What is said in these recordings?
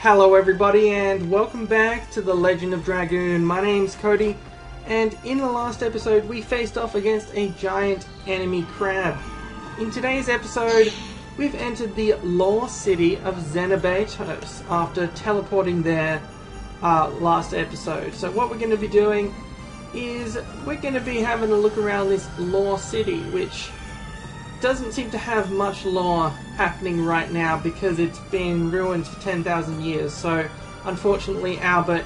Hello everybody and welcome back to The Legend of Dragoon. My name's Cody, and in the last episode we faced off against a giant enemy crab. In today's episode we've entered the lost city of Zenebatos after teleporting there last episode. So what we're going to be doing is we're going to be having a look around this lost city, which doesn't seem to have much lore happening right now because it's been ruined for 10,000 years. So unfortunately Albert,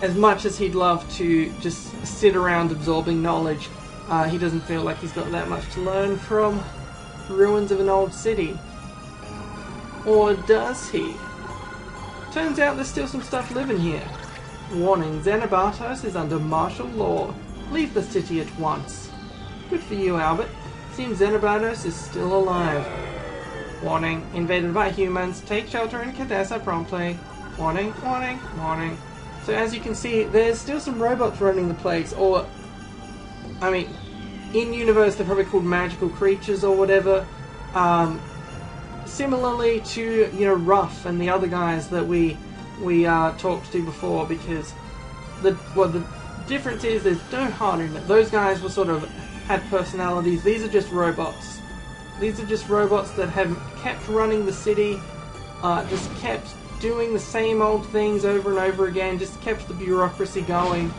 as much as he'd love to just sit around absorbing knowledge, he doesn't feel like he's got that much to learn from ruins of an old city. Or does he? Turns out there's still some stuff living here. Warning, Zenebatos is under martial law. Leave the city at once. Good for you, Albert. Seems Zenebatos is still alive. Warning, invaded by humans. Take shelter in Cadessa promptly. Warning, warning, warning. So as you can see, there's still some robots running the place, or, I mean, in universe they're probably called magical creatures or whatever. Similarly to, you know, Ruff and the other guys that we talked to before, because the difference is there's no heart in it. Those guys were sort of had personalities. These are just robots. These are just robots that have kept running the city, just kept doing the same old things over and over again, just kept the bureaucracy going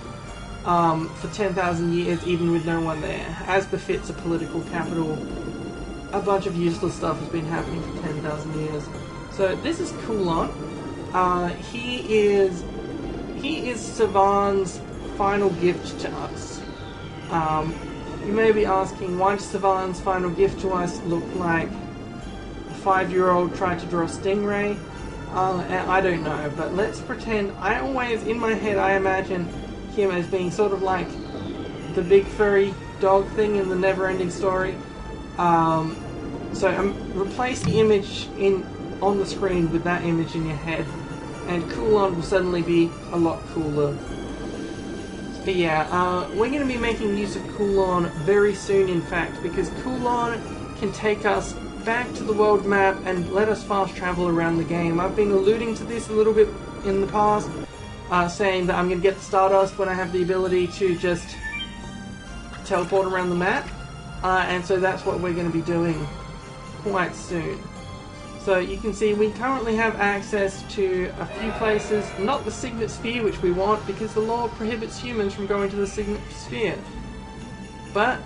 for 10,000 years, even with no one there. As befits a political capital, a bunch of useless stuff has been happening for 10,000 years. So this is Lohan. He is Savan's final gift to us. You may be asking, why does Savan's final gift to us look like a 5-year-old tried to draw a stingray? I don't know, but let's pretend. I always, in my head, I imagine him as being sort of like the big furry dog thing in the Never-Ending Story. So replace the image on the screen with that image in your head, and Lohan will suddenly be a lot cooler. But yeah, we're going to be making use of Lohan very soon, in fact, because Lohan can take us back to the world map and let us fast travel around the game. I've been alluding to this a little bit in the past, saying that I'm going to get the Stardust when I have the ability to just teleport around the map, and so that's what we're going to be doing quite soon. So you can see we currently have access to a few places, not the Signet Sphere, which we want because the law prohibits humans from going to the Signet Sphere. But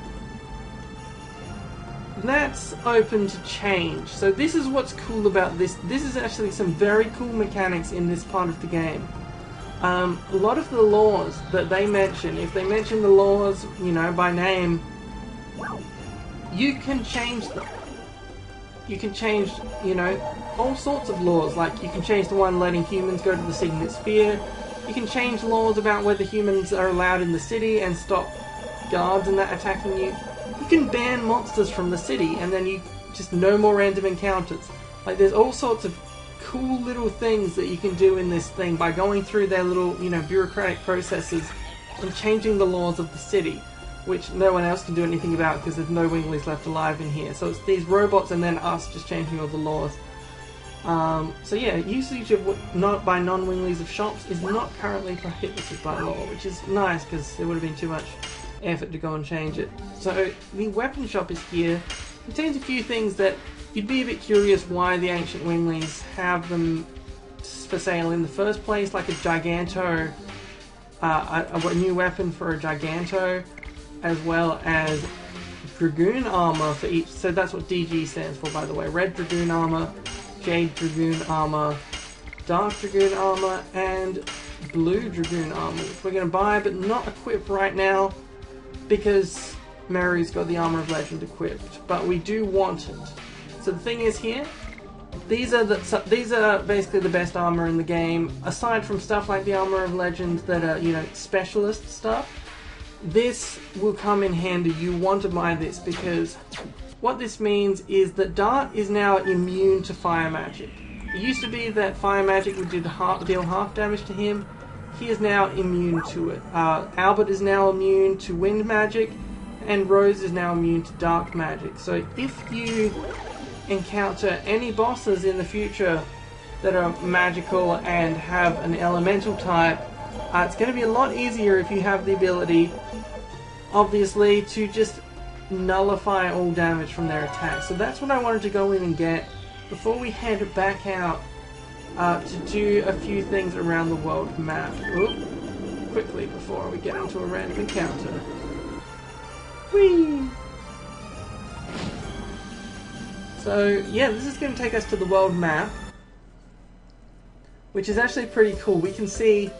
that's open to change. So this is what's cool about this. This is actually some very cool mechanics in this part of the game. A lot of the laws that they mention, if they mention the laws, you know, by name, you can change them. You can change, you know, all sorts of laws. Like, you can change the one letting humans go to the Signet Sphere. You can change laws about whether humans are allowed in the city and stop guards and that attacking you. You can ban monsters from the city, and then you just no more random encounters. Like, there's all sorts of cool little things that you can do in this thing by going through their little, you know, bureaucratic processes and changing the laws of the city, which no one else can do anything about because there's no Winglies left alive in here. So it's these robots and then us just changing all the laws. So yeah, usage of by non-Winglies of shops is not currently prohibited by law, which is nice because there would have been too much effort to go and change it. So the weapon shop is here. It contains a few things that you'd be a bit curious why the ancient Winglies have them for sale in the first place, like a Giganto, a new weapon for a Giganto, as well as Dragoon armor for each. So that's what DG stands for, by the way. Red Dragoon armor, Jade Dragoon armor, Dark Dragoon armor, and Blue Dragoon armor, which we're going to buy but not equip right now because Mary's got the Armor of Legend equipped. But we do want it. So the thing is here, these are basically the best armor in the game, aside from stuff like the Armor of Legend that are, you know, specialist stuff. This will come in handy. You want to buy this because what this means is that Dart is now immune to fire magic. It used to be that fire magic would deal half damage to him. He is now immune to it. Albert is now immune to wind magic, and Rose is now immune to dark magic. So if you encounter any bosses in the future that are magical and have an elemental type, it's going to be a lot easier if you have the ability, obviously, to just nullify all damage from their attacks. So that's what I wanted to go in and get before we head back out to do a few things around the world map. Oop. Quickly before we get into a random encounter. Whee! So yeah, this is going to take us to the world map, which is actually pretty cool. We can see,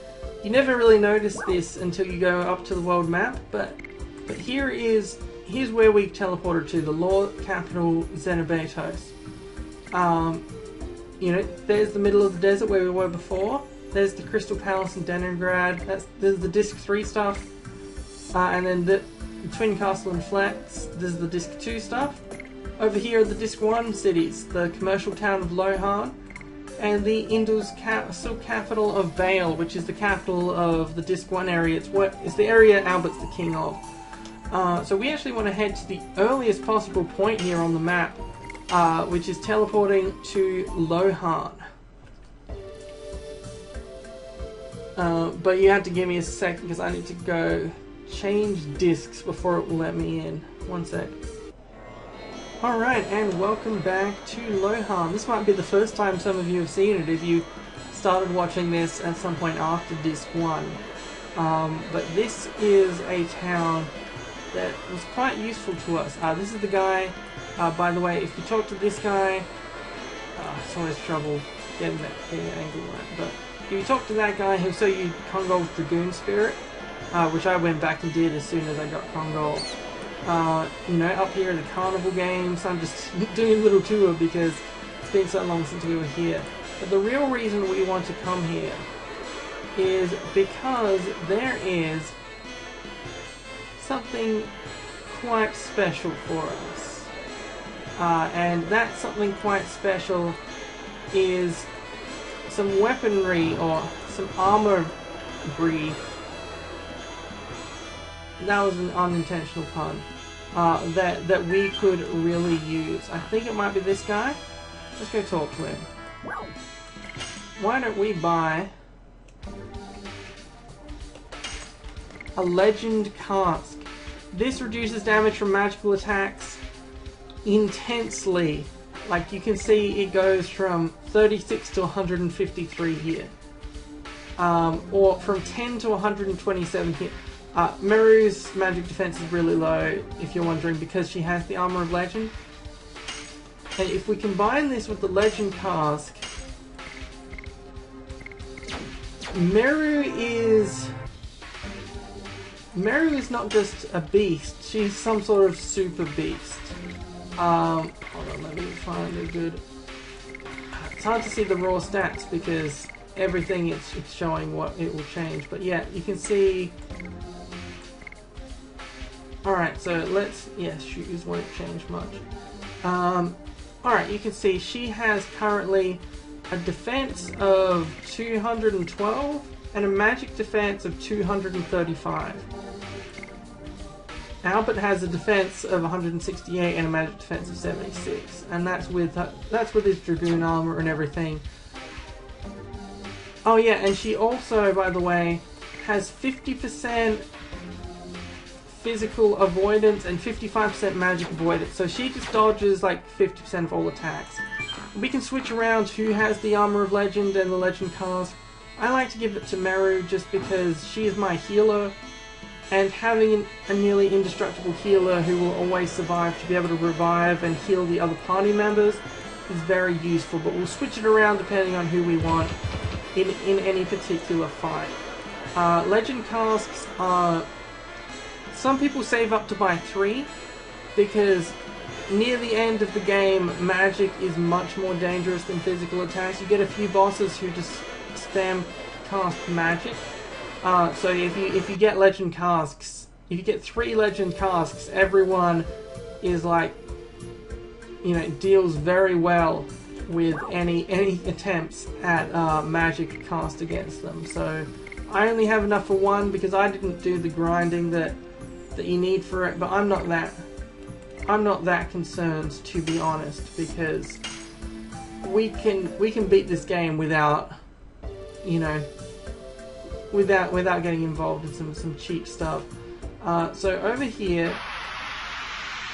you never really notice this until you go up to the world map, but here's where we teleported to, the law capital Zenebatos. You know, there's the middle of the desert where we were before. There's the Crystal Palace in Leningrad. There's the Disc 3 stuff. And then the Twin Castle and Flats. This is the Disc 2 stuff. Over here are the Disc 1 cities. The commercial town of Lohan. And the Indus capital of Vale, which is the capital of the Disc 1 area. It's the area Albert's the king of. So we actually want to head to the earliest possible point here on the map, which is teleporting to Lohan. But you have to give me a sec because I need to go change discs before it will let me in. One sec. Alright, and welcome back to Lohan. This might be the first time some of you have seen it if you started watching this at some point after Disc 1. But this is a town that was quite useful to us. This is the guy, by the way, if you talk to this guy, it's always trouble getting the angle right, but if you talk to that guy, he'll show you Kongol's Dragoon spirit, which I went back and did as soon as I got Kongol. You know, up here at the carnival games, I'm just doing a little tour because it's been so long since we were here. But the real reason we want to come here is because there is something quite special for us. And that something quite special is some weaponry or some armor breed. That was an unintentional pun. That we could really use. I think it might be this guy. Let's go talk to him. Why don't we buy a legend cask? This reduces damage from magical attacks intensely. Like you can see, it goes from 36 to 153 here. Or from 10 to 127 here. Meru's magic defense is really low, if you're wondering, because she has the Armor of Legend. And if we combine this with the Legend Cask, Meru is not just a beast, she's some sort of super beast. Hold on, let me find a good... It's hard to see the raw stats because everything it's showing what it will change, but yeah, you can see... Alright, so let's... Yeah, shoes won't change much. Alright, you can see she has currently a defense of 212 and a magic defense of 235. Albert has a defense of 168 and a magic defense of 76, and that's with his Dragoon armor and everything. Oh yeah, and she also, by the way, has 50% physical avoidance and 55% magic avoidance, so she just dodges like 50% of all attacks. We can switch around who has the Armor of Legend and the Legend Cask. I like to give it to Meru just because she is my healer, and having a nearly indestructible healer who will always survive to be able to revive and heal the other party members is very useful, but we'll switch it around depending on who we want in any particular fight. Legend Casks are... Some people save up to buy 3 because near the end of the game, magic is much more dangerous than physical attacks. You get a few bosses who just spam cast magic. So if you get Legend Casks, if you get 3 Legend Casks, everyone is like, you know, deals very well with any attempts at magic cast against them. So I only have enough for 1 because I didn't do the grinding that you need for it, but I'm not that concerned, to be honest, because we can beat this game without, you know, without getting involved in some cheap stuff. So over here,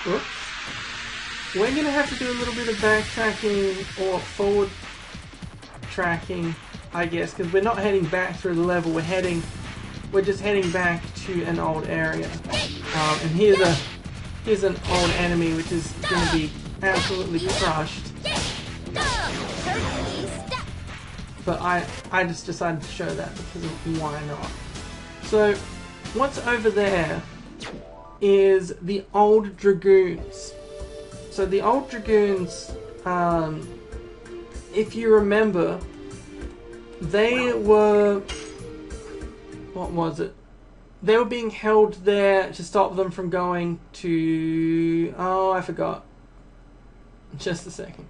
whoops, we're going to have to do a little bit of backtracking or forward tracking, I guess, because we're not heading back through the level. We're just heading back to an old area. And here's an old enemy which is going to be absolutely crushed. But I just decided to show that because of why not. So what's over there is the old Dragoons. So the old Dragoons, if you remember, they were, what was it? They were being held there to stop them from going to, oh, I forgot. Just a second.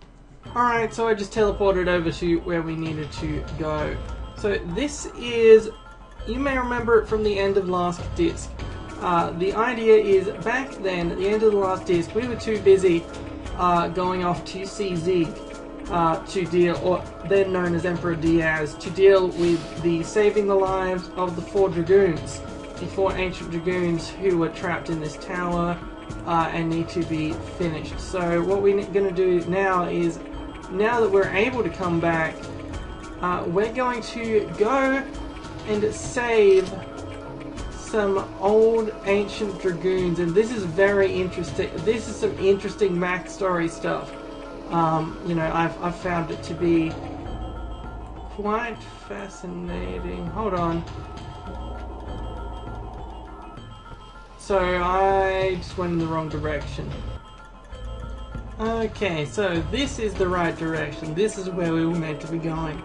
Alright, so I just teleported over to where we needed to go. So this is, you may remember it from the end of last disc. The idea is, back then, at the end of the last disc, we were too busy going off to CZ to deal, or then known as Emperor Diaz, to deal with the saving the lives of the 4 Dragoons. The 4 ancient Dragoons who were trapped in this tower and need to be finished. So what we're going to do now is, now that we're able to come back, we're going to go and save some old ancient Dragoons, and this is very interesting. This is some interesting backstory stuff. You know, I've found it to be quite fascinating. Hold on. So I just went in the wrong direction. Okay, so this is the right direction. This is where we were meant to be going.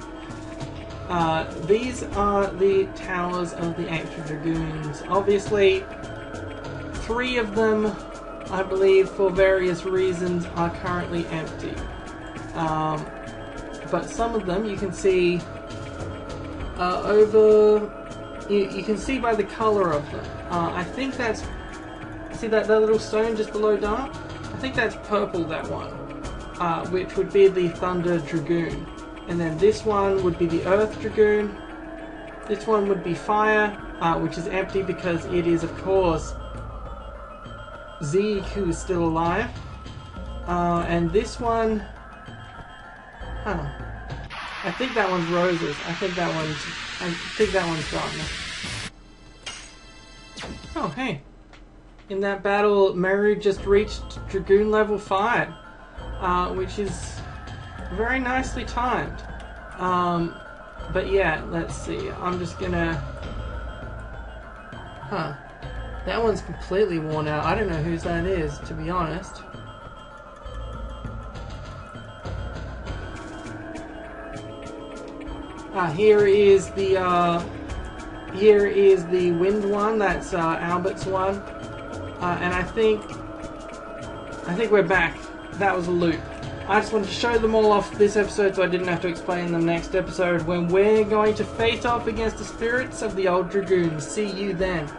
These are the towers of the ancient Dragoons. Obviously, 3 of them, I believe, for various reasons, are currently empty. But some of them you can see over. You can see by the color of them. I think that's, see that little stone just below dark? I think that's purple, that one, which would be the Thunder Dragoon. And then this one would be the Earth Dragoon. This one would be Fire, which is empty because it is, of course, Zeke, who is still alive. And this one, I think that one's Roses. I think that one's Darkness. Oh, hey. In that battle, Meru just reached Dragoon level 5, which is very nicely timed. But yeah, let's see. I'm just gonna... That one's completely worn out. I don't know whose that is, to be honest. Here is the wind one. That's Albert's one. And I think we're back. That was a loop. I just wanted to show them all off this episode so I didn't have to explain them next episode when we're going to face off against the spirits of the old Dragoons. See you then.